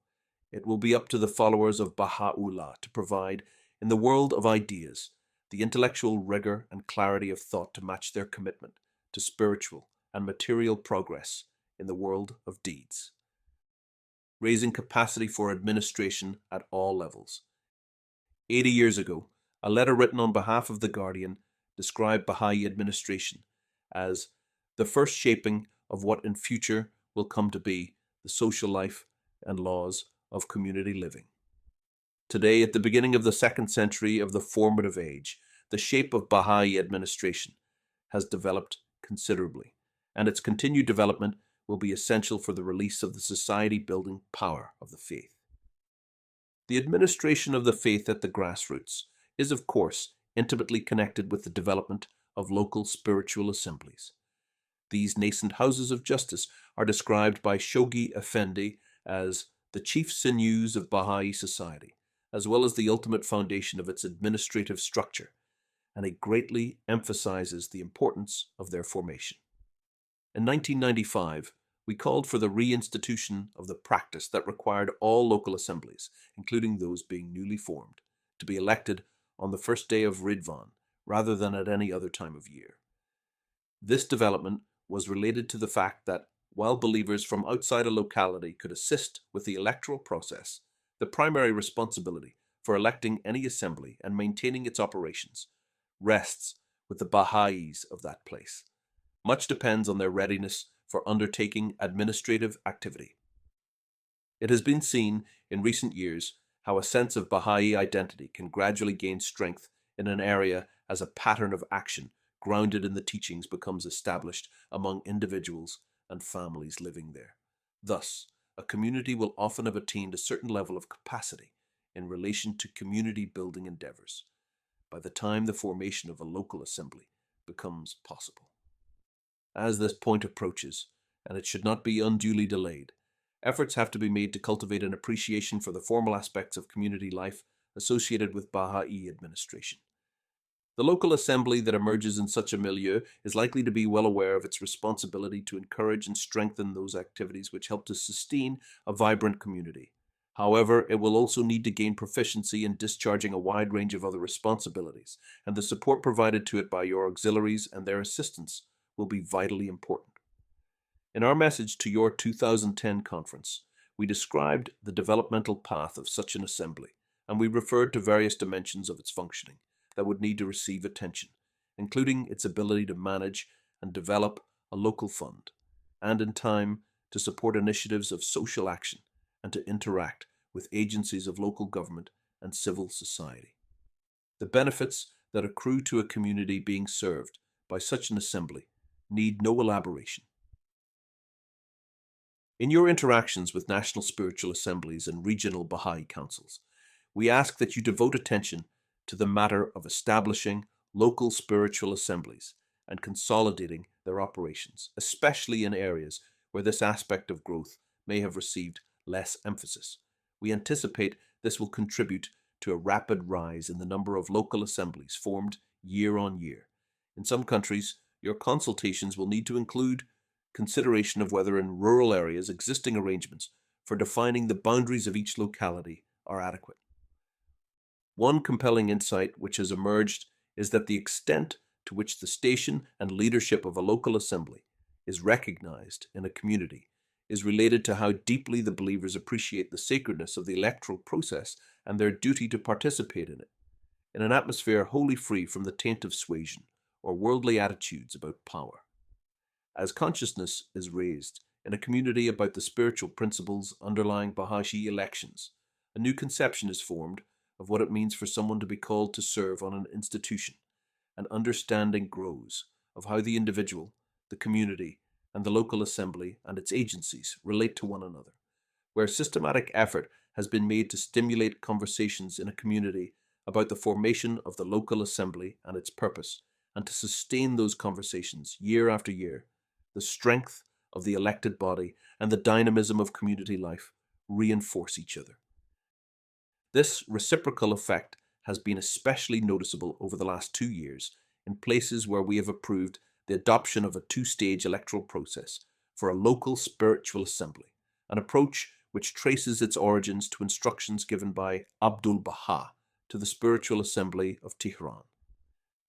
It will be up to the followers of Baha'u'llah to provide, in the world of ideas, the intellectual rigor and clarity of thought to match their commitment to spiritual and material progress in the world of deeds. Raising capacity for administration at all levels. 80 years ago, a letter written on behalf of The Guardian described Baha'i administration as the first shaping of what in future will come to be the social life and laws of community living. Today, at the beginning of the second century of the formative age, the shape of Baha'i administration has developed considerably, and its continued development will be essential for the release of the society-building power of the faith. The administration of the faith at the grassroots is, of course, intimately connected with the development of local spiritual assemblies. These nascent houses of justice are described by Shoghi Effendi as the chief sinews of Baha'i society, as well as the ultimate foundation of its administrative structure, and it greatly emphasizes the importance of their formation. In 1995, we called for the reinstitution of the practice that required all local assemblies, including those being newly formed, to be elected on the first day of Ridvan rather than at any other time of year. This development was related to the fact that while believers from outside a locality could assist with the electoral process, the primary responsibility for electing any assembly and maintaining its operations rests with the Baha'is of that place. Much depends on their readiness for undertaking administrative activity. It has been seen in recent years how a sense of Baha'i identity can gradually gain strength in an area as a pattern of action grounded in the teachings becomes established among individuals and families living there. Thus, a community will often have attained a certain level of capacity in relation to community building endeavors by the time the formation of a local assembly becomes possible. As this point approaches, and it should not be unduly delayed, efforts have to be made to cultivate an appreciation for the formal aspects of community life associated with Baha'i administration. The local assembly that emerges in such a milieu is likely to be well aware of its responsibility to encourage and strengthen those activities which help to sustain a vibrant community. However, it will also need to gain proficiency in discharging a wide range of other responsibilities, and the support provided to it by your auxiliaries and their assistants will be vitally important. In our message to your 2010 conference, we described the developmental path of such an assembly, and we referred to various dimensions of its functioning that would need to receive attention, including its ability to manage and develop a local fund, and in time to support initiatives of social action and to interact with agencies of local government and civil society. The benefits that accrue to a community being served by such an assembly need no elaboration. In your interactions with national spiritual assemblies and regional Baha'i councils, we ask that you devote attention to the matter of establishing local spiritual assemblies and consolidating their operations, especially in areas where this aspect of growth may have received less emphasis. We anticipate this will contribute to a rapid rise in the number of local assemblies formed year on year. In some countries, your consultations will need to include consideration of whether in rural areas existing arrangements for defining the boundaries of each locality are adequate. One compelling insight which has emerged is that the extent to which the station and leadership of a local assembly is recognized in a community is related to how deeply the believers appreciate the sacredness of the electoral process and their duty to participate in it, in an atmosphere wholly free from the taint of suasion or worldly attitudes about power. As consciousness is raised in a community about the spiritual principles underlying Baha'i elections, a new conception is formed of what it means for someone to be called to serve on an institution. An understanding grows of how the individual, the community, and the local assembly and its agencies relate to one another, where systematic effort has been made to stimulate conversations in a community about the formation of the local assembly and its purpose, and to sustain those conversations year after year. The strength of the elected body and the dynamism of community life reinforce each other. This reciprocal effect has been especially noticeable over the last 2 years in places where we have approved the adoption of a two-stage electoral process for a local spiritual assembly, an approach which traces its origins to instructions given by Abdul Baha to the Spiritual Assembly of Tehran.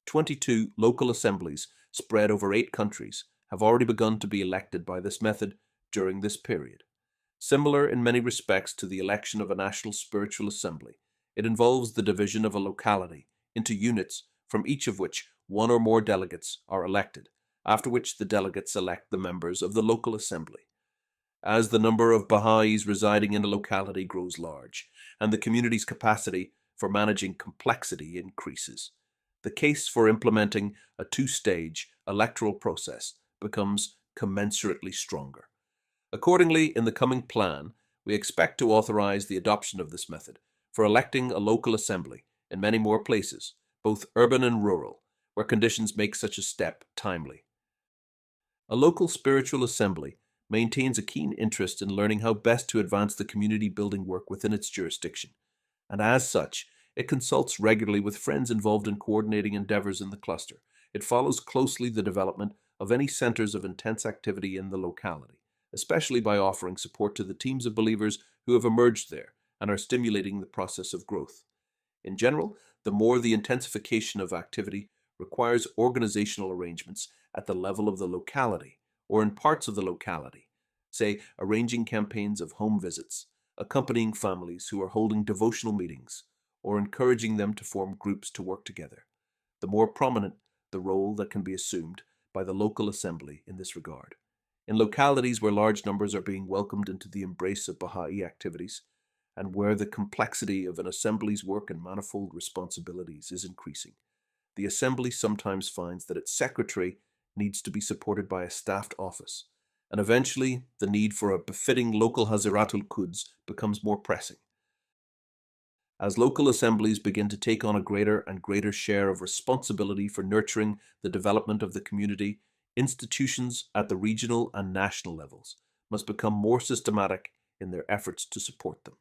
22 local assemblies spread over 8 countries have already begun to be elected by this method during this period. Similar in many respects to the election of a national spiritual assembly, it involves the division of a locality into units from each of which one or more delegates are elected, after which the delegates elect the members of the local assembly. As the number of Baha'is residing in a locality grows large, and the community's capacity for managing complexity increases, the case for implementing a two-stage electoral process becomes commensurately stronger. Accordingly, in the coming plan, we expect to authorize the adoption of this method for electing a local assembly in many more places, both urban and rural, where conditions make such a step timely. A local spiritual assembly maintains a keen interest in learning how best to advance the community building work within its jurisdiction, and as such, it consults regularly with friends involved in coordinating endeavors in the cluster. It follows closely the development of any centers of intense activity in the locality, especially by offering support to the teams of believers who have emerged there and are stimulating the process of growth. In general, the more the intensification of activity requires organizational arrangements at the level of the locality or in parts of the locality, say arranging campaigns of home visits, accompanying families who are holding devotional meetings, or encouraging them to form groups to work together. The more prominent the role that can be assumed by the local assembly in this regard. In localities where large numbers are being welcomed into the embrace of Baha'i activities, and where the complexity of an assembly's work and manifold responsibilities is increasing, the Assembly sometimes finds that its secretary needs to be supported by a staffed office, and eventually the need for a befitting local Haziratul Quds becomes more pressing. As local assemblies begin to take on a greater and greater share of responsibility for nurturing the development of the community, institutions at the regional and national levels must become more systematic in their efforts to support them.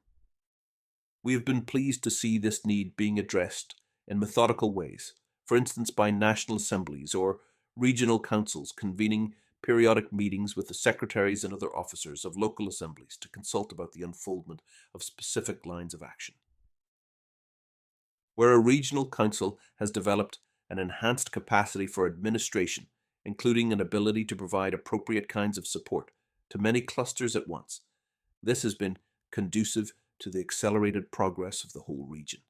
We have been pleased to see this need being addressed in methodical ways, for instance by national assemblies or regional councils convening periodic meetings with the secretaries and other officers of local assemblies to consult about the unfoldment of specific lines of action. Where a regional council has developed an enhanced capacity for administration, including an ability to provide appropriate kinds of support to many clusters at once, this has been conducive to the accelerated progress of the whole region.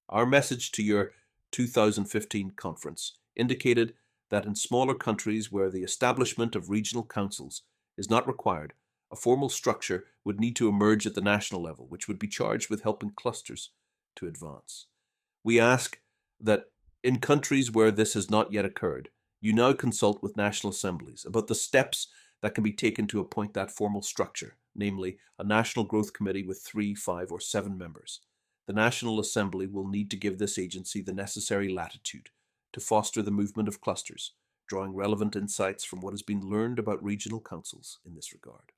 Our message to your 2015 conference indicated that in smaller countries where the establishment of regional councils is not required, a formal structure would need to emerge at the national level, which would be charged with helping clusters to advance. We ask that in countries where this has not yet occurred, you now consult with national assemblies about the steps that can be taken to appoint that formal structure, namely a National Growth Committee with 3, 5, or 7 members. The National Assembly will need to give this agency the necessary latitude to foster the movement of clusters, drawing relevant insights from what has been learned about regional councils in this regard.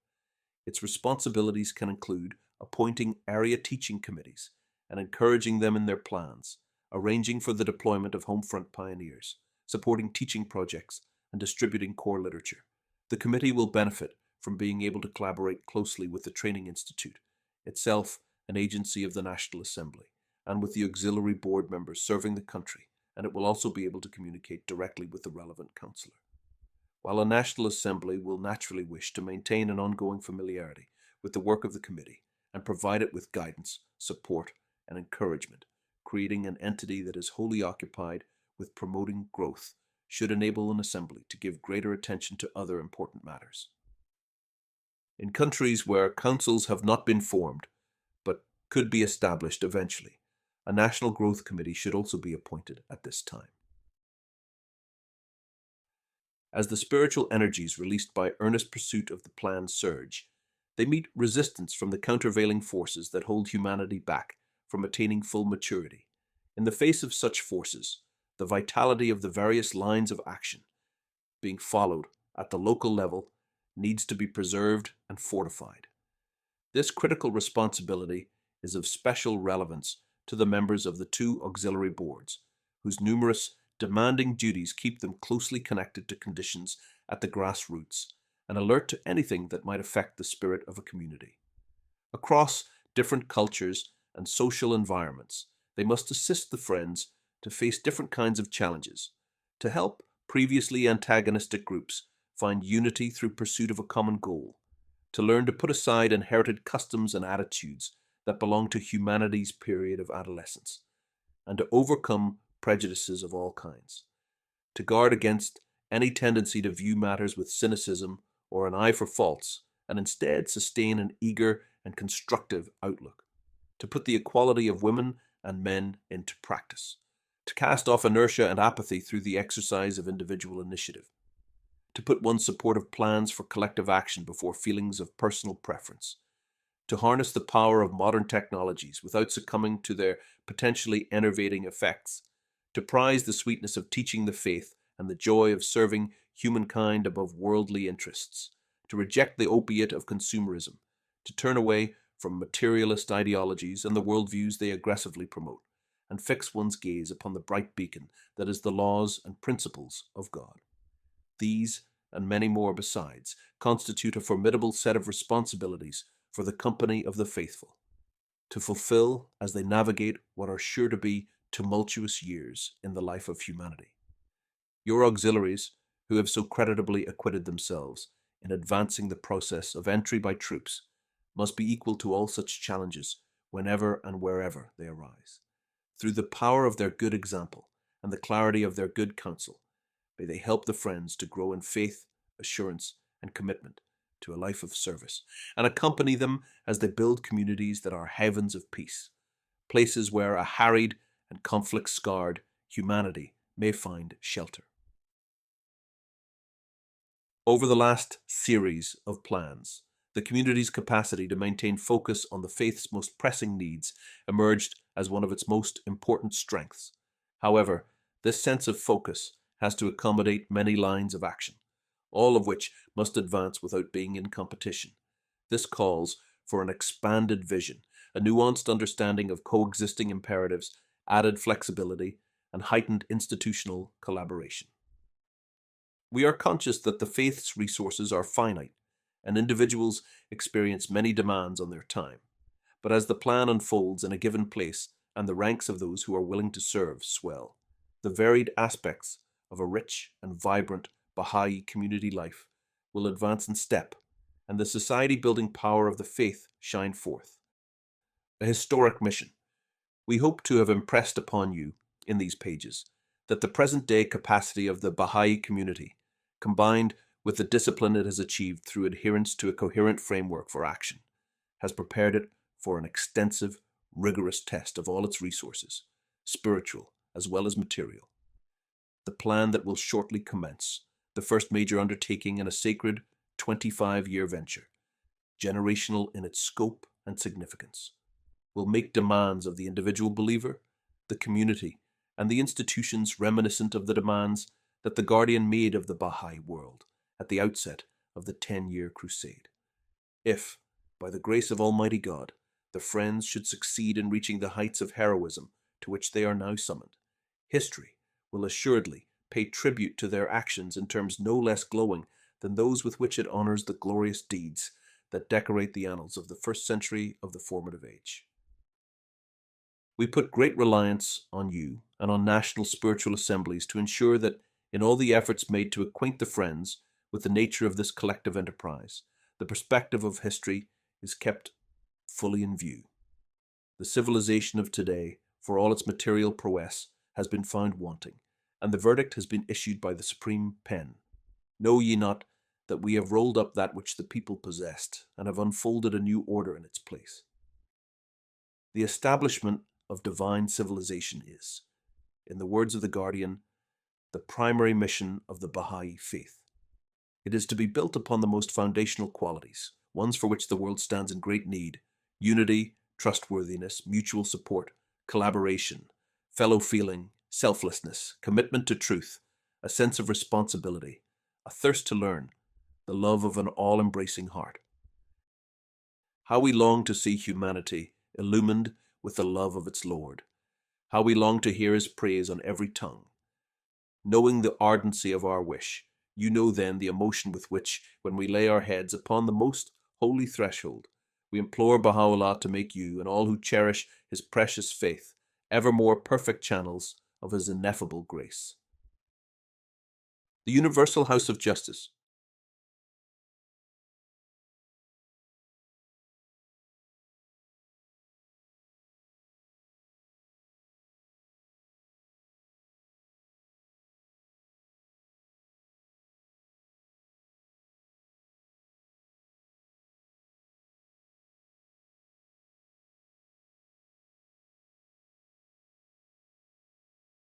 Its responsibilities can include appointing area teaching committees and encouraging them in their plans, arranging for the deployment of Homefront pioneers, supporting teaching projects, and distributing core literature. The committee will benefit from being able to collaborate closely with the Training Institute, itself an agency of the National Assembly, and with the auxiliary board members serving the country, and it will also be able to communicate directly with the relevant councillor. While a National Assembly will naturally wish to maintain an ongoing familiarity with the work of the committee and provide it with guidance, support, and encouragement, creating an entity that is wholly occupied with promoting growth should enable an assembly to give greater attention to other important matters. In countries where councils have not been formed, but could be established eventually, a National Growth Committee should also be appointed at this time. As the spiritual energies released by earnest pursuit of the plan surge, they meet resistance from the countervailing forces that hold humanity back from attaining full maturity. In the face of such forces, the vitality of the various lines of action being followed at the local level needs to be preserved and fortified. This critical responsibility is of special relevance to the members of the 2 auxiliary boards, whose numerous demanding duties keep them closely connected to conditions at the grassroots and alert to anything that might affect the spirit of a community. Across different cultures and social environments, they must assist the Friends to face different kinds of challenges, to help previously antagonistic groups find unity through pursuit of a common goal, to learn to put aside inherited customs and attitudes that belong to humanity's period of adolescence, and to overcome prejudices of all kinds, to guard against any tendency to view matters with cynicism or an eye for faults, and instead sustain an eager and constructive outlook, to put the equality of women and men into practice, to cast off inertia and apathy through the exercise of individual initiative, to put one's supportive plans for collective action before feelings of personal preference, to harness the power of modern technologies without succumbing to their potentially enervating effects, to prize the sweetness of teaching the faith and the joy of serving humankind above worldly interests, to reject the opiate of consumerism, to turn away from materialist ideologies and the worldviews they aggressively promote, and fix one's gaze upon the bright beacon that is the laws and principles of God. These, and many more besides, constitute a formidable set of responsibilities for the company of the faithful, to fulfill as they navigate what are sure to be tumultuous years in the life of humanity. Your auxiliaries, who have so creditably acquitted themselves in advancing the process of entry by troops, must be equal to all such challenges whenever and wherever they arise. Through the power of their good example and the clarity of their good counsel, may they help the Friends to grow in faith, assurance, and commitment to a life of service, and accompany them as they build communities that are havens of peace, places where a harried and conflict-scarred humanity may find shelter. Over the last series of plans, the community's capacity to maintain focus on the faith's most pressing needs emerged as one of its most important strengths. However, this sense of focus has to accommodate many lines of action, all of which must advance without being in competition. This calls for an expanded vision, a nuanced understanding of coexisting imperatives, added flexibility, and heightened institutional collaboration. We are conscious that the faith's resources are finite, and individuals experience many demands on their time. But as the plan unfolds in a given place and the ranks of those who are willing to serve swell, the varied aspects of a rich and vibrant Baha'i community life will advance in step, and the society-building power of the faith shine forth. A historic mission. We hope to have impressed upon you in these pages that the present-day capacity of the Baha'i community, combined with the discipline it has achieved through adherence to a coherent framework for action, has prepared it for an extensive, rigorous test of all its resources, spiritual as well as material. The plan that will shortly commence, the first major undertaking in a sacred 25-year venture, generational in its scope and significance, will make demands of the individual believer, the community, and the institutions reminiscent of the demands that the Guardian made of the Baha'i world at the outset of the 10-year crusade. If, by the grace of Almighty God, the Friends should succeed in reaching the heights of heroism to which they are now summoned, history will assuredly pay tribute to their actions in terms no less glowing than those with which it honors the glorious deeds that decorate the annals of the first century of the formative age. We put great reliance on you and on national spiritual assemblies to ensure that in all the efforts made to acquaint the Friends with the nature of this collective enterprise, the perspective of history is kept fully in view. The civilization of today, for all its material prowess, has been found wanting, and the verdict has been issued by the Supreme Pen. Know ye not that we have rolled up that which the people possessed, and have unfolded a new order in its place? The establishment of divine civilization is, in the words of the Guardian, the primary mission of the Baha'i faith. It is to be built upon the most foundational qualities, ones for which the world stands in great need: unity, trustworthiness, mutual support, collaboration, fellow-feeling, selflessness, commitment to truth, a sense of responsibility, a thirst to learn, the love of an all-embracing heart. How we long to see humanity illumined with the love of its Lord. How we long to hear his praise on every tongue. Knowing the ardency of our wish, you know then the emotion with which, when we lay our heads upon the most holy threshold, we implore Baha'u'llah to make you and all who cherish his precious faith ever more perfect channels of his ineffable grace. The Universal House of Justice